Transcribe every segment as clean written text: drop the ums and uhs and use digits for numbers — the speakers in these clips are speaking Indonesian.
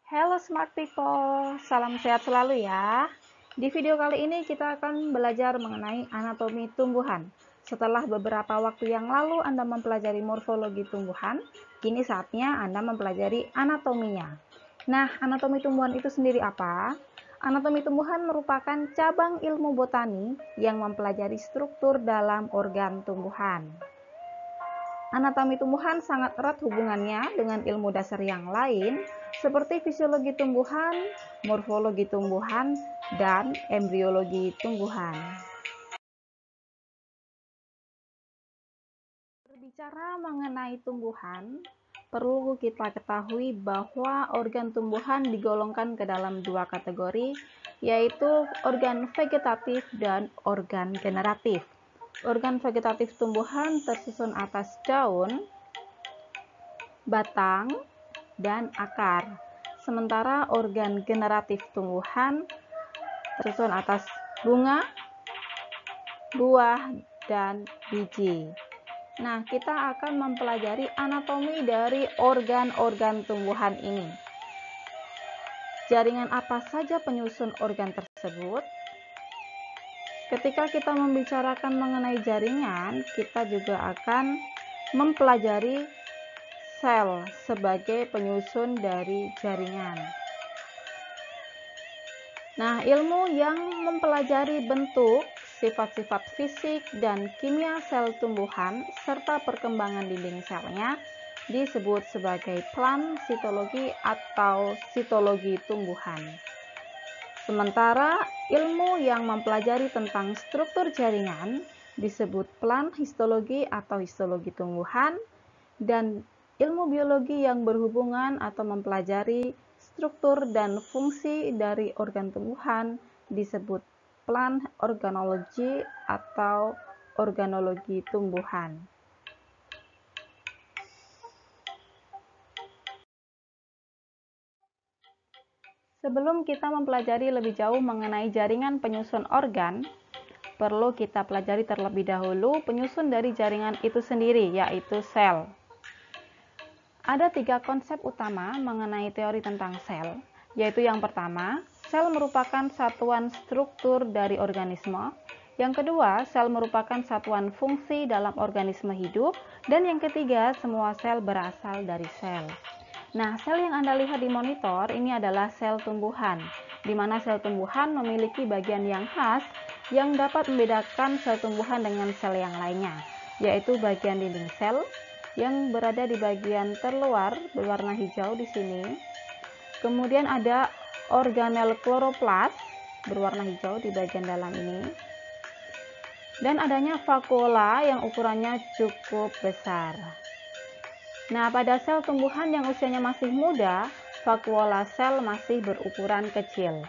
Halo smart people, salam sehat selalu ya. Di video kali ini kita akan belajar mengenai anatomi tumbuhan. Setelah beberapa waktu yang lalu Anda mempelajari morfologi tumbuhan, kini saatnya Anda mempelajari anatominya. Nah, anatomi tumbuhan itu sendiri apa? Anatomi tumbuhan merupakan cabang ilmu botani yang mempelajari struktur dalam organ tumbuhan. Anatomi tumbuhan sangat erat hubungannya dengan ilmu dasar yang lain seperti fisiologi tumbuhan, morfologi tumbuhan, dan embriologi tumbuhan. Berbicara mengenai tumbuhan, perlu kita ketahui bahwa organ tumbuhan digolongkan ke dalam dua kategori, yaitu organ vegetatif dan organ generatif. Organ vegetatif tumbuhan tersusun atas daun, batang, dan akar. Sementara organ generatif tumbuhan tersusun atas bunga, buah, dan biji. Nah, kita akan mempelajari anatomi dari organ-organ tumbuhan ini. Jaringan apa saja penyusun organ tersebut? Ketika kita membicarakan mengenai jaringan, kita juga akan mempelajari sel sebagai penyusun dari jaringan. Nah, ilmu yang mempelajari bentuk, sifat-sifat fisik, dan kimia sel tumbuhan, serta perkembangan dinding selnya disebut sebagai plant sitologi atau sitologi tumbuhan. Sementara ilmu yang mempelajari tentang struktur jaringan disebut plant histologi atau histologi tumbuhan, dan ilmu biologi yang berhubungan atau mempelajari struktur dan fungsi dari organ tumbuhan disebut plant organology atau organologi tumbuhan. Sebelum kita mempelajari lebih jauh mengenai jaringan penyusun organ, perlu kita pelajari terlebih dahulu penyusun dari jaringan itu sendiri, yaitu sel. Ada 3 konsep utama mengenai teori tentang sel, yaitu yang pertama, sel merupakan satuan struktur dari organisme. Yang kedua, sel merupakan satuan fungsi dalam organisme hidup. Dan yang ketiga, semua sel berasal dari sel. Nah, sel yang Anda lihat di monitor ini adalah sel tumbuhan, di mana sel tumbuhan memiliki bagian yang khas yang dapat membedakan sel tumbuhan dengan sel yang lainnya, yaitu bagian dinding sel yang berada di bagian terluar berwarna hijau di sini. Kemudian ada organel kloroplas berwarna hijau di bagian dalam ini. Dan adanya vakuola yang ukurannya cukup besar. Nah, pada sel tumbuhan yang usianya masih muda, vakuola sel masih berukuran kecil.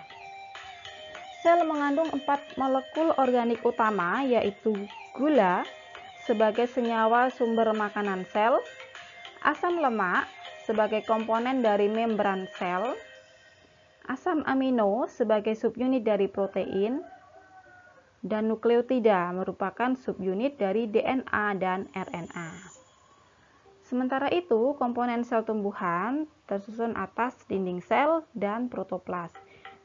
Sel mengandung 4 molekul organik utama, yaitu gula sebagai senyawa sumber makanan sel, asam lemak sebagai komponen dari membran sel, asam amino sebagai subunit dari protein, dan nukleotida merupakan subunit dari DNA dan RNA. Sementara itu, komponen sel tumbuhan tersusun atas dinding sel dan protoplas.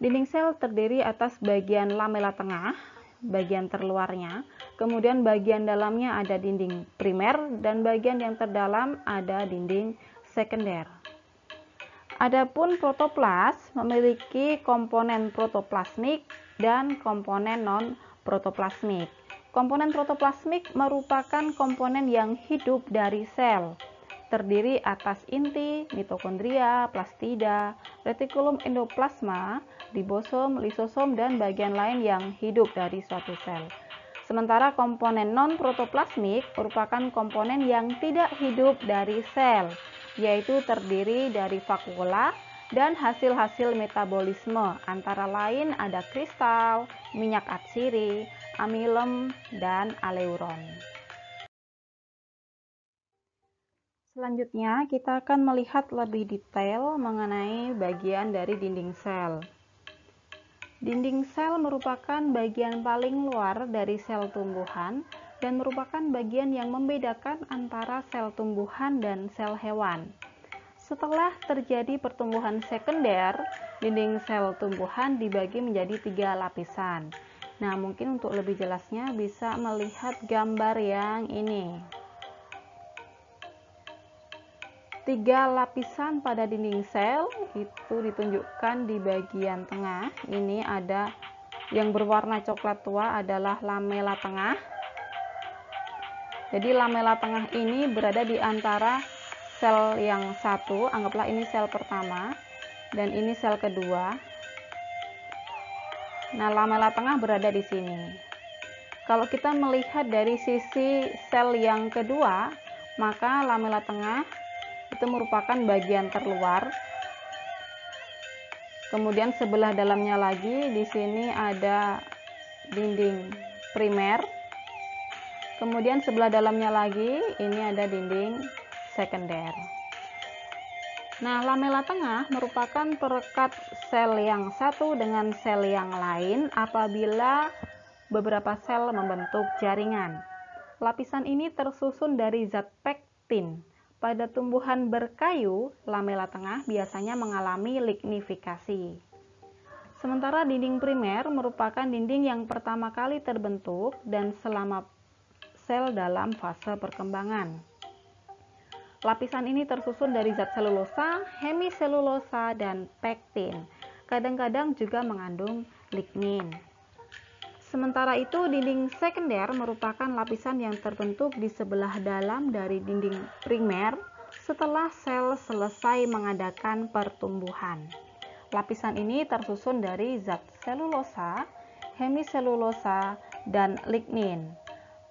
Dinding sel terdiri atas bagian lamela tengah, bagian terluarnya, kemudian bagian dalamnya ada dinding primer, dan bagian yang terdalam ada dinding sekunder. Adapun protoplas memiliki komponen protoplasmik dan komponen non-protoplasmik. Komponen protoplasmik merupakan komponen yang hidup dari sel, terdiri atas inti, mitokondria, plastida, retikulum endoplasma, ribosom, lisosom, dan bagian lain yang hidup dari suatu sel. Sementara komponen non-protoplasmik merupakan komponen yang tidak hidup dari sel, yaitu terdiri dari vakuola dan hasil-hasil metabolisme, antara lain ada kristal, minyak atsiri, amilem, dan aleuron. Selanjutnya, kita akan melihat lebih detail mengenai bagian dari dinding sel. Dinding sel merupakan bagian paling luar dari sel tumbuhan dan merupakan bagian yang membedakan antara sel tumbuhan dan sel hewan. Setelah terjadi pertumbuhan sekunder, dinding sel tumbuhan dibagi menjadi 3 lapisan. Nah, mungkin untuk lebih jelasnya bisa melihat gambar yang ini. 3 lapisan pada dinding sel itu ditunjukkan di bagian tengah. Ini ada yang berwarna coklat tua adalah lamela tengah. Jadi lamela tengah ini berada di antara sel yang satu, anggaplah ini sel pertama, dan ini sel kedua. Nah, lamela tengah berada di sini. Kalau kita melihat dari sisi sel yang kedua, maka lamela tengah itu merupakan bagian terluar. Kemudian sebelah dalamnya lagi, di sini ada dinding primer. Kemudian sebelah dalamnya lagi, ini ada dinding sekunder. Nah, lamela tengah merupakan perekat sel yang satu dengan sel yang lain apabila beberapa sel membentuk jaringan. Lapisan ini tersusun dari zat pektin. Pada tumbuhan berkayu, lamela tengah biasanya mengalami lignifikasi. Sementara dinding primer merupakan dinding yang pertama kali terbentuk dan selama sel dalam fase perkembangan. Lapisan ini tersusun dari zat selulosa, hemiselulosa, dan pektin. Kadang-kadang juga mengandung lignin. Sementara itu, dinding sekunder merupakan lapisan yang terbentuk di sebelah dalam dari dinding primer setelah sel selesai mengadakan pertumbuhan. Lapisan ini tersusun dari zat selulosa, hemiselulosa, dan lignin.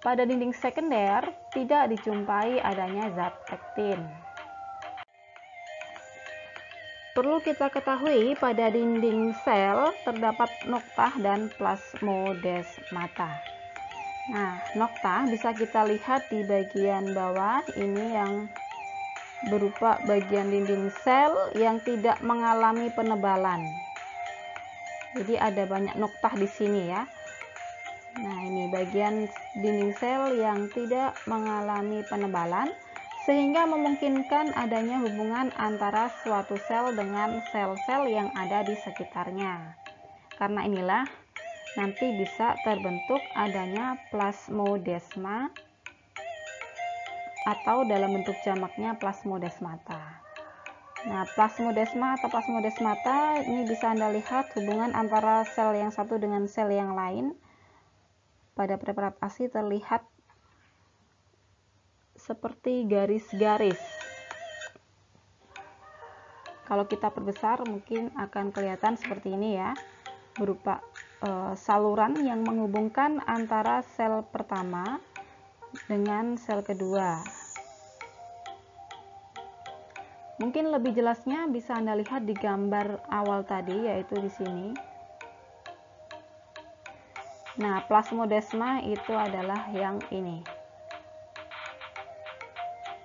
Pada dinding sekunder tidak dijumpai adanya zat pektin. Perlu kita ketahui pada dinding sel terdapat noktah dan plasmodesmata. Nah, noktah bisa kita lihat di bagian bawah, ini yang berupa bagian dinding sel yang tidak mengalami penebalan. Jadi ada banyak noktah di sini ya. Nah, ini bagian dinding sel yang tidak mengalami penebalan sehingga memungkinkan adanya hubungan antara suatu sel dengan sel-sel yang ada di sekitarnya. Karena inilah nanti bisa terbentuk adanya plasmodesma atau dalam bentuk jamaknya plasmodesmata. Nah, plasmodesma atau plasmodesmata ini bisa Anda lihat hubungan antara sel yang satu dengan sel yang lain. Pada preparat ASI terlihat seperti garis-garis. Kalau kita perbesar mungkin akan kelihatan seperti ini ya, berupa saluran yang menghubungkan antara sel pertama dengan sel kedua. Mungkin lebih jelasnya bisa Anda lihat di gambar awal tadi, yaitu di sini. Nah, plasmodesma itu adalah yang ini,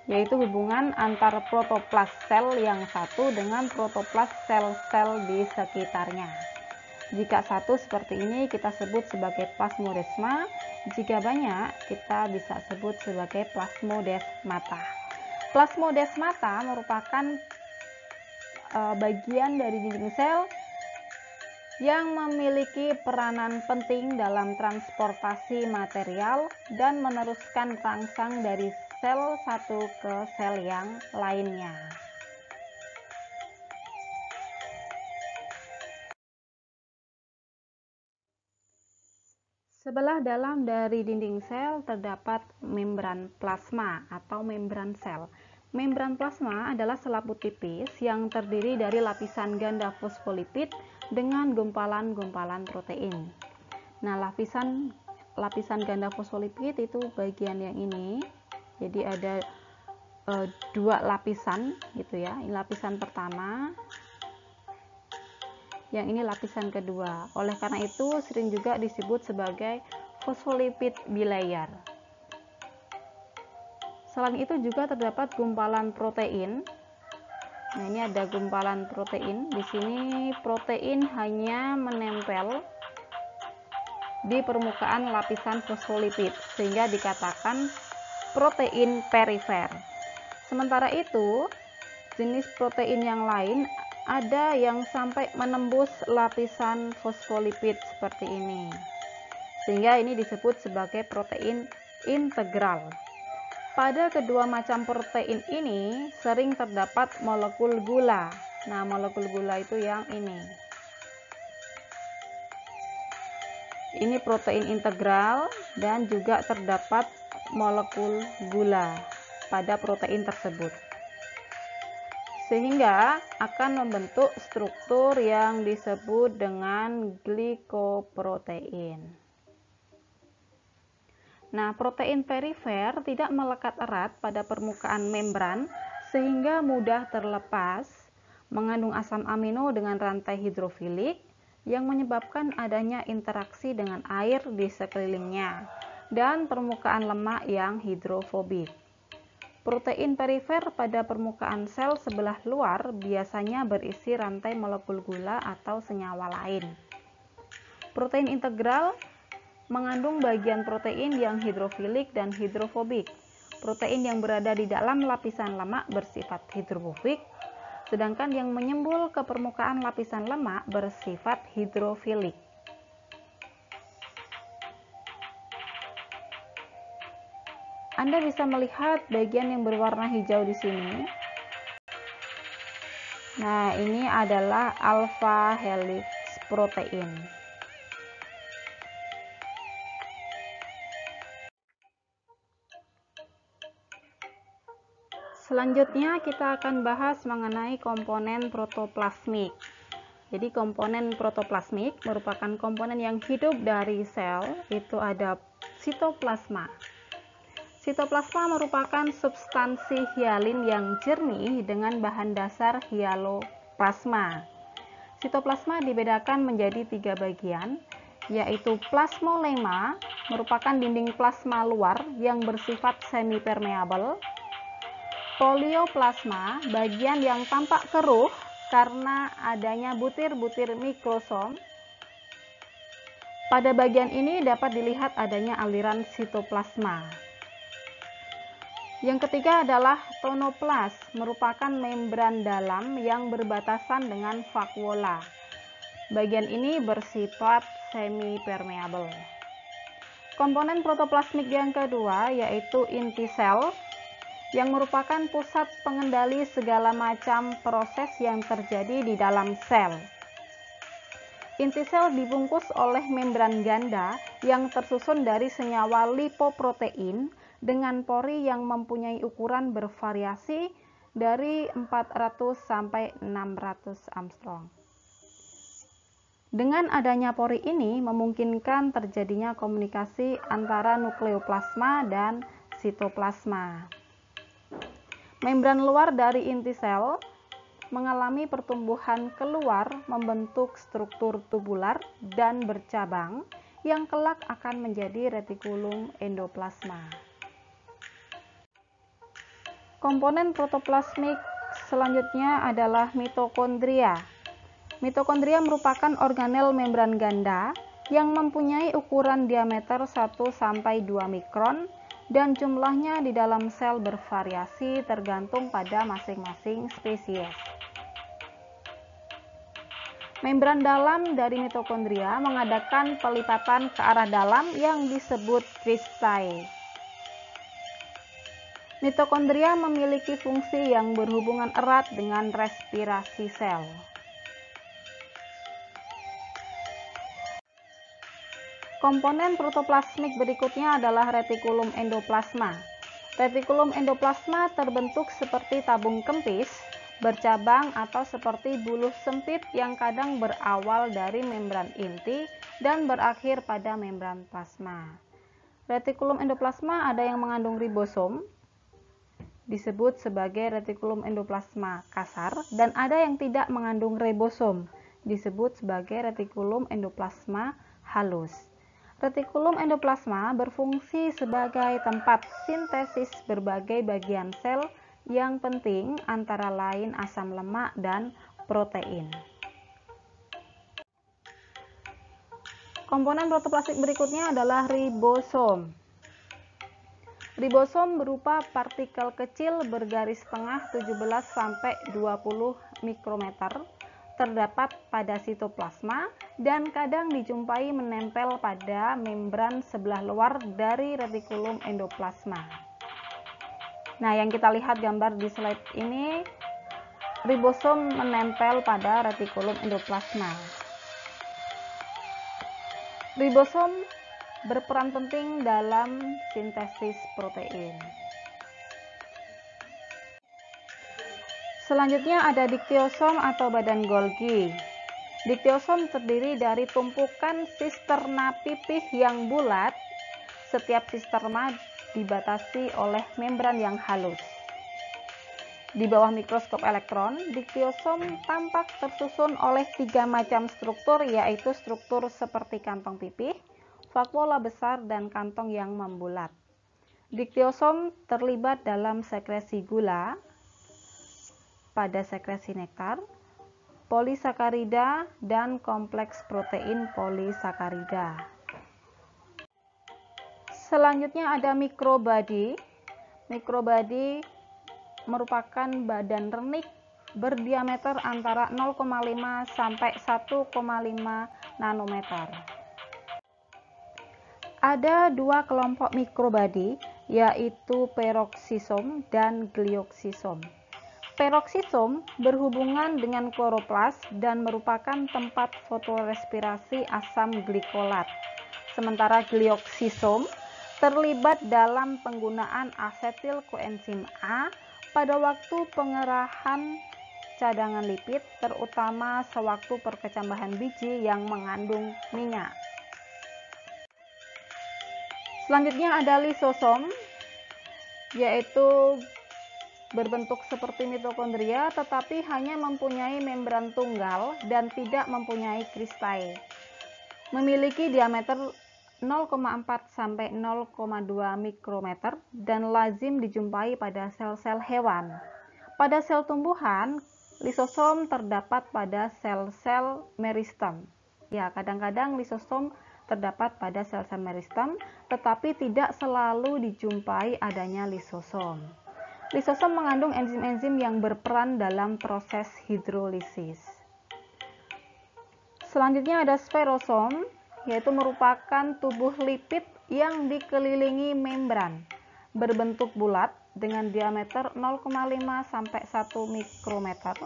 yaitu hubungan antara protoplas sel yang satu dengan protoplas sel-sel di sekitarnya. Jika satu seperti ini kita sebut sebagai plasmodesma, jika banyak kita bisa sebut sebagai plasmodesmata. Plasmodesmata merupakan bagian dari dinding sel yang memiliki peranan penting dalam transportasi material dan meneruskan rangsang dari sel satu ke sel yang lainnya. Sebelah dalam dari dinding sel terdapat membran plasma atau membran sel. Membran plasma adalah selaput tipis yang terdiri dari lapisan ganda fosfolipid dengan gumpalan-gumpalan protein. Nah, lapisan ganda fosfolipid itu bagian yang ini. Jadi ada dua lapisan gitu ya. Ini lapisan pertama, yang ini lapisan kedua. Oleh karena itu sering juga disebut sebagai fosfolipid bilayer. Selain itu juga terdapat gumpalan protein. Nah, ini ada gumpalan protein. Di sini protein hanya menempel di permukaan lapisan fosfolipid sehingga dikatakan protein perifer. Sementara itu, jenis protein yang lain ada yang sampai menembus lapisan fosfolipid seperti ini, sehingga ini disebut sebagai protein integral. Pada kedua macam protein ini sering terdapat molekul gula. Nah, molekul gula itu yang ini. Ini protein integral dan juga terdapat molekul gula pada protein tersebut, sehingga akan membentuk struktur yang disebut dengan glikoprotein. Nah, protein perifer tidak melekat erat pada permukaan membran sehingga mudah terlepas, mengandung asam amino dengan rantai hidrofilik yang menyebabkan adanya interaksi dengan air di sekelilingnya dan permukaan lemak yang hidrofobik. Protein perifer pada permukaan sel sebelah luar biasanya berisi rantai molekul gula atau senyawa lain. Protein integral mengandung bagian protein yang hidrofilik dan hidrofobik. Protein yang berada di dalam lapisan lemak bersifat hidrofobik, sedangkan yang menyembul ke permukaan lapisan lemak bersifat hidrofilik. Anda bisa melihat bagian yang berwarna hijau di sini. Nah, ini adalah alpha helix protein. Selanjutnya kita akan bahas mengenai komponen protoplasmik. Jadi komponen protoplasmik merupakan komponen yang hidup dari sel, itu ada sitoplasma. Sitoplasma merupakan substansi hialin yang jernih dengan bahan dasar hialoplasma. Sitoplasma dibedakan menjadi 3 bagian, yaitu plasmolema, merupakan dinding plasma luar yang bersifat semi-permeabel. Polioplasma, bagian yang tampak keruh karena adanya butir-butir mikrosom. Pada bagian ini dapat dilihat adanya aliran sitoplasma. Yang ketiga adalah tonoplas, merupakan membran dalam yang berbatasan dengan vakuola. Bagian ini bersifat semi-permeabel. Komponen protoplasmik yang kedua yaitu inti sel, yang merupakan pusat pengendali segala macam proses yang terjadi di dalam sel. Inti sel dibungkus oleh membran ganda yang tersusun dari senyawa lipoprotein dengan pori yang mempunyai ukuran bervariasi dari 400 sampai 600 Armstrong. Dengan adanya pori ini memungkinkan terjadinya komunikasi antara nukleoplasma dan sitoplasma. Membran luar dari inti sel mengalami pertumbuhan keluar membentuk struktur tubular dan bercabang yang kelak akan menjadi retikulum endoplasma. Komponen protoplasmik selanjutnya adalah mitokondria. Mitokondria merupakan organel membran ganda yang mempunyai ukuran diameter 1-2 mikron dan jumlahnya di dalam sel bervariasi tergantung pada masing-masing spesies. Membran dalam dari mitokondria mengadakan pelipatan ke arah dalam yang disebut kristai. Mitokondria memiliki fungsi yang berhubungan erat dengan respirasi sel. Komponen protoplasmik berikutnya adalah retikulum endoplasma. Retikulum endoplasma terbentuk seperti tabung kempis, bercabang atau seperti buluh sempit yang kadang berawal dari membran inti dan berakhir pada membran plasma. Retikulum endoplasma ada yang mengandung ribosom, disebut sebagai retikulum endoplasma kasar, dan ada yang tidak mengandung ribosom, disebut sebagai retikulum endoplasma halus. Retikulum endoplasma berfungsi sebagai tempat sintesis berbagai bagian sel yang penting, antara lain asam lemak dan protein. Komponen protoplasmik berikutnya adalah ribosom. Ribosom berupa partikel kecil bergaris tengah 17–20 mikrometer, terdapat pada sitoplasma dan kadang dijumpai menempel pada membran sebelah luar dari retikulum endoplasma. Nah, yang kita lihat gambar di slide ini, ribosom menempel pada retikulum endoplasma. Ribosom berperan penting dalam sintesis protein. Selanjutnya ada diktiosom atau badan Golgi. Diktiosom terdiri dari tumpukan sisterna pipih yang bulat. Setiap sisterna dibatasi oleh membran yang halus. Di bawah mikroskop elektron, diktiosom tampak tersusun oleh 3 macam struktur, yaitu struktur seperti kantong pipih, vakuola besar, dan kantong yang membulat. Diktiosom terlibat dalam sekresi gula pada sekresi nektar, polisakarida, dan kompleks protein polisakarida. Selanjutnya ada mikrobadi. Mikrobadi merupakan badan renik berdiameter antara 0,5 sampai 1,5 nanometer. Ada 2 kelompok mikrobadi, yaitu peroksisom dan glioksisom. Peroksisom berhubungan dengan kloroplas dan merupakan tempat fotorespirasi asam glikolat. Sementara glioksisom terlibat dalam penggunaan asetil koenzim A pada waktu pengerahan cadangan lipid, terutama sewaktu perkecambahan biji yang mengandung minyak. Selanjutnya ada lisosom, yaitu berbentuk seperti mitokondria tetapi hanya mempunyai membran tunggal dan tidak mempunyai kristai. Memiliki diameter 0,4 sampai 0,2 mikrometer dan lazim dijumpai pada sel-sel hewan. Pada sel tumbuhan, lisosom terdapat pada sel-sel meristem. Ya, kadang-kadang lisosom terdapat pada sel-sel meristem, tetapi tidak selalu dijumpai adanya lisosom. Lisosom mengandung enzim-enzim yang berperan dalam proses hidrolisis. Selanjutnya ada sferosom, yaitu merupakan tubuh lipid yang dikelilingi membran, berbentuk bulat dengan diameter 0,5 sampai 1 mikrometer,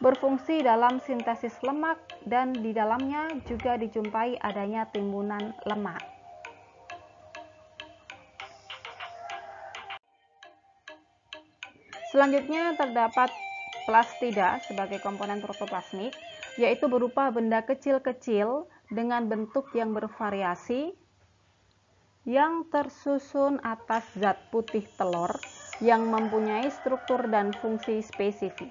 berfungsi dalam sintesis lemak dan di dalamnya juga dijumpai adanya timbunan lemak. Selanjutnya terdapat plastida sebagai komponen protoplasmik, yaitu berupa benda kecil-kecil dengan bentuk yang bervariasi yang tersusun atas zat putih telur yang mempunyai struktur dan fungsi spesifik.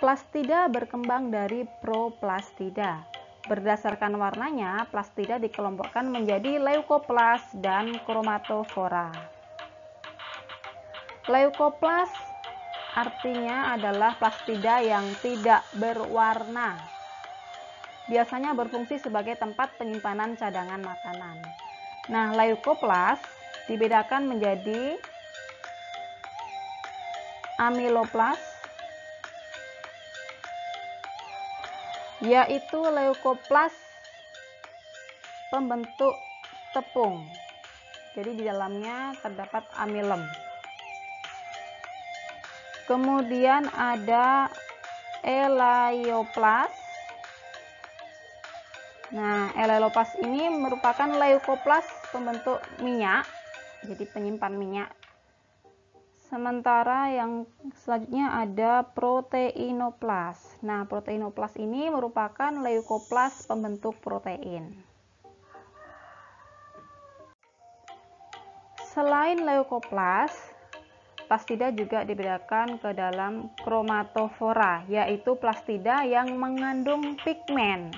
Plastida berkembang dari proplastida. Berdasarkan warnanya, plastida dikelompokkan menjadi leukoplas dan kromatofora. Leukoplas artinya adalah plastida yang tidak berwarna. Biasanya berfungsi sebagai tempat penyimpanan cadangan makanan. Nah, leukoplas dibedakan menjadi amiloplas, yaitu leukoplas pembentuk tepung. Jadi di dalamnya terdapat amilem. Kemudian ada elaioplas. Nah, elaioplas ini merupakan leukoplas pembentuk minyak, jadi penyimpan minyak. Sementara yang selanjutnya ada proteinoplas. Nah, proteinoplas ini merupakan leukoplas pembentuk protein. Selain leukoplas, plastida juga dibedakan ke dalam kromatofora, yaitu plastida yang mengandung pigmen.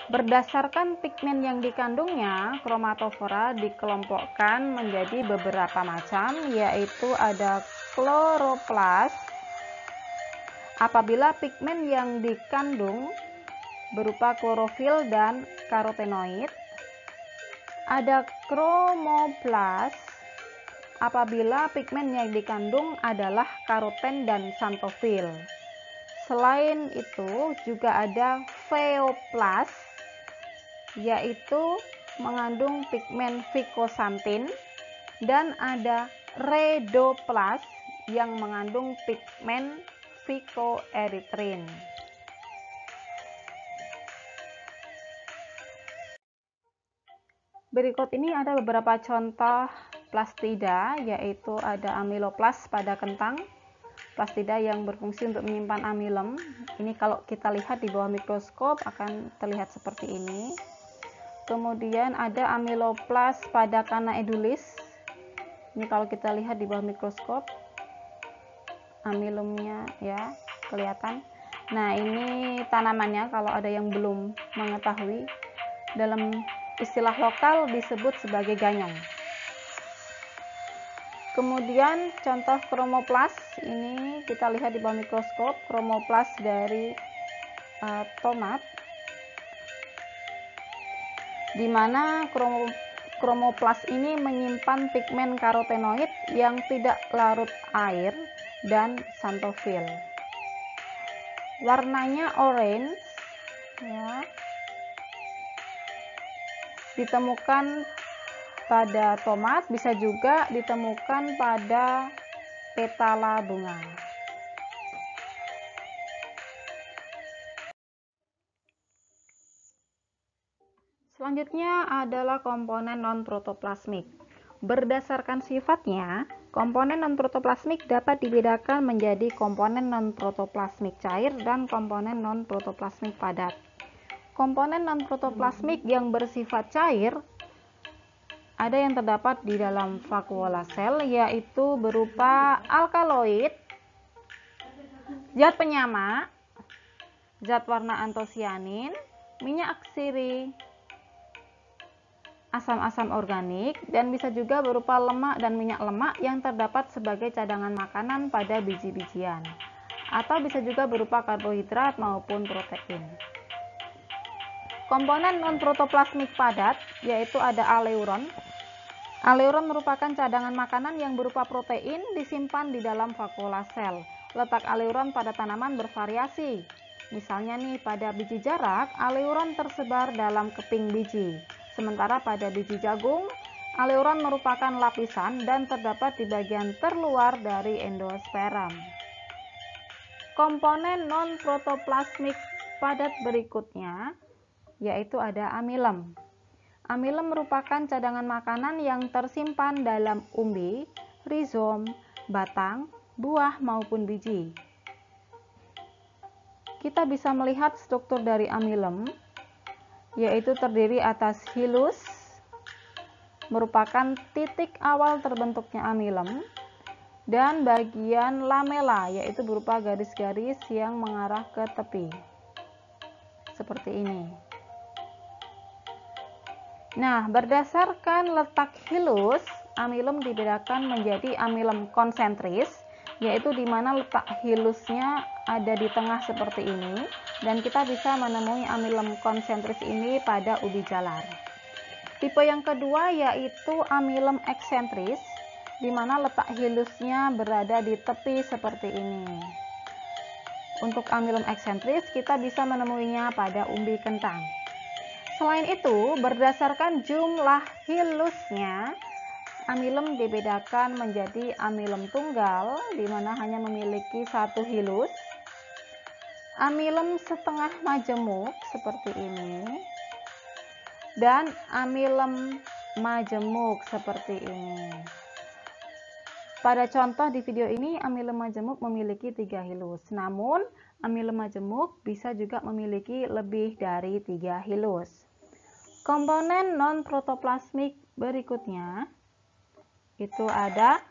Berdasarkan pigmen yang dikandungnya, kromatofora dikelompokkan menjadi beberapa macam, yaitu ada kloroplas. Apabila pigmen yang dikandung berupa klorofil dan karotenoid. Ada kromoplas. apabila pigmen yang dikandung adalah karoten dan xanthofil. Selain itu juga ada pheoplast, yaitu mengandung pigmen phycoxanthin, dan ada rhedoplast yang mengandung pigmen phycoerythrin. Berikut ini ada beberapa contoh plastida, yaitu ada amyloplast pada kentang, plastida yang berfungsi untuk menyimpan amilem. Ini kalau kita lihat di bawah mikroskop akan terlihat seperti ini. Kemudian ada amyloplast pada Canna edulis. Ini kalau kita lihat di bawah mikroskop, amilemnya ya kelihatan. Nah, ini tanamannya kalau ada yang belum mengetahui. Dalam istilah lokal disebut sebagai ganyong. Kemudian contoh kromoplast, ini kita lihat di bawah mikroskop, kromoplast dari tomat, di mana kromoplast ini menyimpan pigmen karotenoid yang tidak larut air dan xanthofil. Warnanya orange, ya. Ditemukan pada tomat, bisa juga ditemukan pada petala bunga. Selanjutnya adalah komponen non-protoplasmik. Berdasarkan sifatnya, komponen non-protoplasmik dapat dibedakan menjadi komponen non-protoplasmik cair dan komponen non-protoplasmik padat. Komponen non-protoplasmik yang bersifat cair ada yang terdapat di dalam vakuola sel, yaitu berupa alkaloid, zat penyama, zat warna antosianin, minyak aksiri, asam-asam organik, dan bisa juga berupa lemak dan minyak lemak yang terdapat sebagai cadangan makanan pada biji-bijian, atau bisa juga berupa karbohidrat maupun protein. Komponen non-protoplasmik padat yaitu ada aleuron. Aleuron merupakan cadangan makanan yang berupa protein disimpan di dalam vakuola sel. Letak aleuron pada tanaman bervariasi. Misalnya nih, pada biji jarak, aleuron tersebar dalam keping biji. Sementara pada biji jagung, aleuron merupakan lapisan dan terdapat di bagian terluar dari endosperm. Komponen non-protoplasmik padat berikutnya yaitu ada amilem. Amilem merupakan cadangan makanan yang tersimpan dalam umbi, rizom, batang, buah maupun biji. Kita bisa melihat struktur dari amilem, yaitu terdiri atas hilus, merupakan titik awal terbentuknya amilem, dan bagian lamela, yaitu berupa garis-garis yang mengarah ke tepi, seperti ini. Nah, berdasarkan letak hilus, amilem dibedakan menjadi amilem konsentris, yaitu di mana letak hilusnya ada di tengah seperti ini, dan kita bisa menemui amilem konsentris ini pada ubi jalar. Tipe yang kedua yaitu amilem eksentris, di mana letak hilusnya berada di tepi seperti ini. Untuk amilem eksentris kita bisa menemuinya pada umbi kentang. Selain itu, berdasarkan jumlah hilusnya, amilem dibedakan menjadi amilem tunggal, di mana hanya memiliki satu hilus, amilem setengah majemuk seperti ini, dan amilem majemuk seperti ini. Pada contoh di video ini, amilem majemuk memiliki 3 hilus, namun amilem majemuk bisa juga memiliki lebih dari 3 hilus. Komponen non-protoplasmik berikutnya itu ada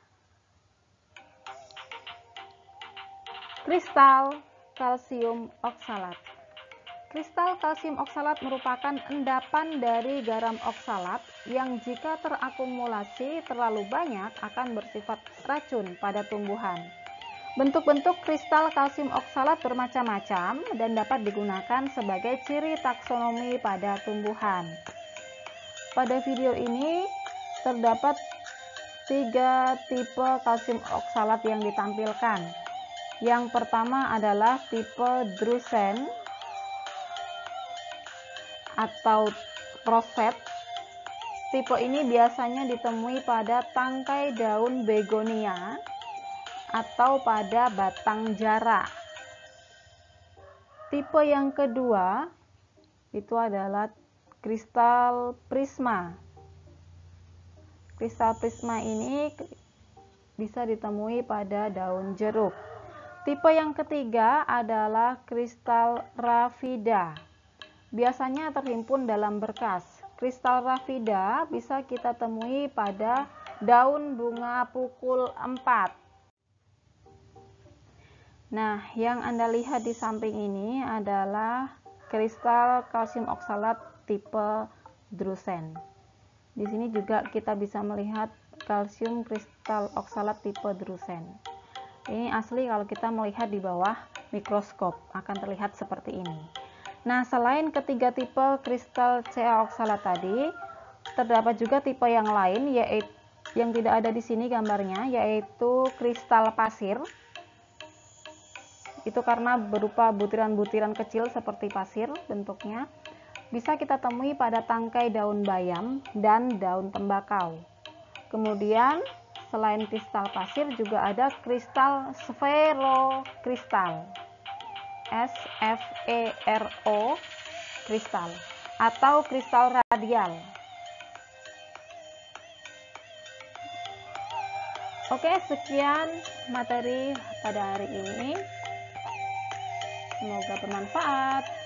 kristal kalsium oksalat. Kristal kalsium oksalat merupakan endapan dari garam oksalat yang jika terakumulasi terlalu banyak akan bersifat racun pada tumbuhan. Bentuk-bentuk kristal kalsium oksalat bermacam-macam dan dapat digunakan sebagai ciri taksonomi pada tumbuhan. Pada video ini terdapat 3 tipe kalsium oksalat yang ditampilkan. Yang pertama adalah tipe drusen atau roset. Tipe ini biasanya ditemui pada tangkai daun begonia atau pada batang jarak. Tipe yang kedua itu adalah kristal prisma. Kristal prisma ini bisa ditemui pada daun jeruk. Tipe yang ketiga adalah kristal rafida. Biasanya terhimpun dalam berkas. Kristal rafida bisa kita temui pada daun bunga pukul 4. Nah, yang Anda lihat di samping ini adalah kristal kalsium oksalat tipe drusen. Di sini juga kita bisa melihat kalsium kristal oksalat tipe drusen. Ini asli kalau kita melihat di bawah mikroskop akan terlihat seperti ini. Nah, selain ketiga tipe kristal Ca oksalat tadi, terdapat juga tipe yang lain yaitu yang tidak ada di sini gambarnya, yaitu kristal pasir. Itu karena berupa butiran-butiran kecil seperti pasir bentuknya. Bisa kita temui pada tangkai daun bayam dan daun tembakau. Kemudian selain kristal pasir juga ada kristal sferokristal, SFERO kristal, atau kristal radial. Oke, sekian materi pada hari ini. Semoga bermanfaat.